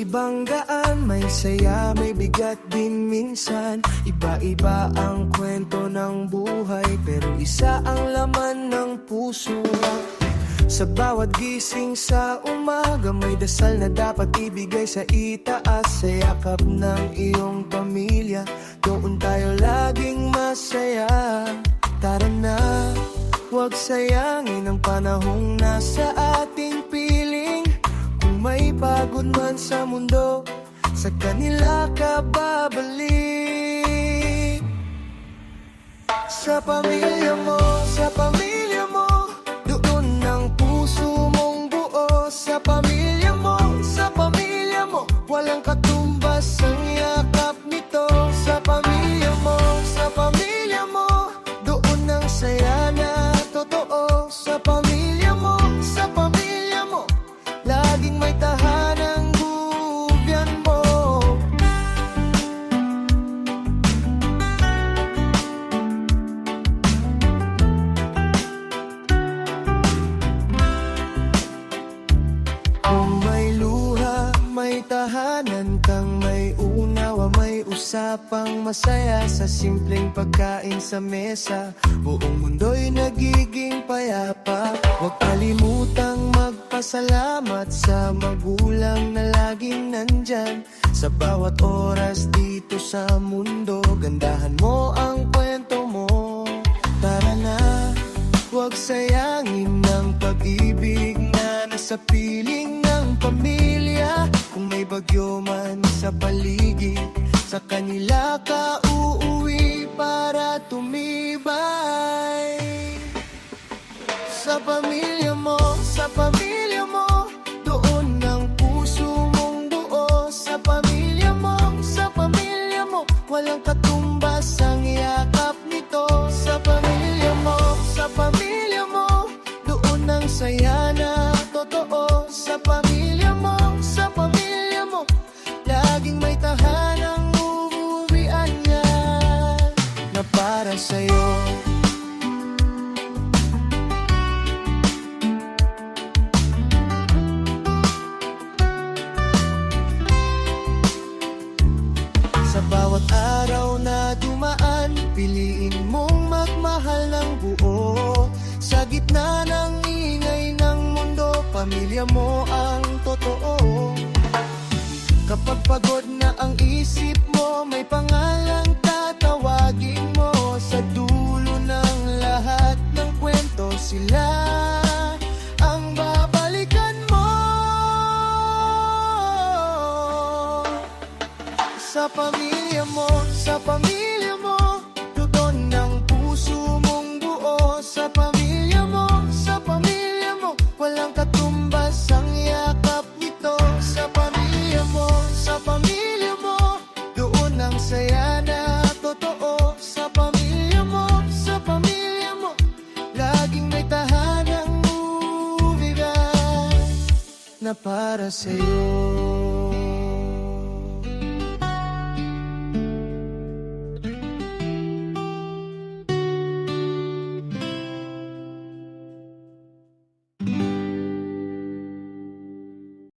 ibang daan, may saya, may bigat din minsan. Iba-iba ang kwento ng buhay, pero isa ang laman ng puso. Sa bawat gising sa umaga, may dasal na dapat ibigay sa itaas. Sa yakap ng iyong pamilya, doon tayo laging masaya. Tara na, huwag sayangin ang panahong nasa ating piling. Kung may pagod man sa mundo, sa kanila ka babalik. Sa pamilya mo, sa pamilya mo, doon ang puso mong buo. Sa pamilya mo, walang katumbas ang yakap nito. Sa pamilya mo, doon ang saya na totoo. Sa pamilya mo, laging may tahanang gubyan mo. Kung may luha, may tahanan kang may unawa, may usapang masaya. Sa simpleng pagkain sa mesa, buong mundo'y nagiging payapa. Huwag kalimutang magpasalamat sa magulang na laging nandyan. Sa bawat oras dito sa mundo, gandahan mo ang kwento mo. Tara na, huwag sayangin ang pag-ibig na nasa piling ng pamilya. Kung may bagyo man sa paligid, sa kanila ka uuwi para tumibay. Sa pamilya mo, doon ang puso mong buo. Sa pamilya mo, walang katumbas ang yakap nito. Sa pamilya mo, doon ang saya na totoo. Sa pamilya mo, laging may tahanang uuwian niya na para sa'yo. Sa bawat araw na dumaan, piliin mong magmahal ng buo. Sa gitna ng ingay ng mundo, pamilya mo ang totoo. Kapag pagod na ang isip mo, may pangalang tatawagin mo. Sa dulo ng lahat ng kwento, sila ang babalikan mo. Sa pamilya mo, doon ang puso mong buo. Sa pamilya mo, walang katumbas ang yakap nito. Sa pamilya mo, doon ang saya na totoo. Sa pamilya mo, laging may tahanang bibigay na para sa'yo.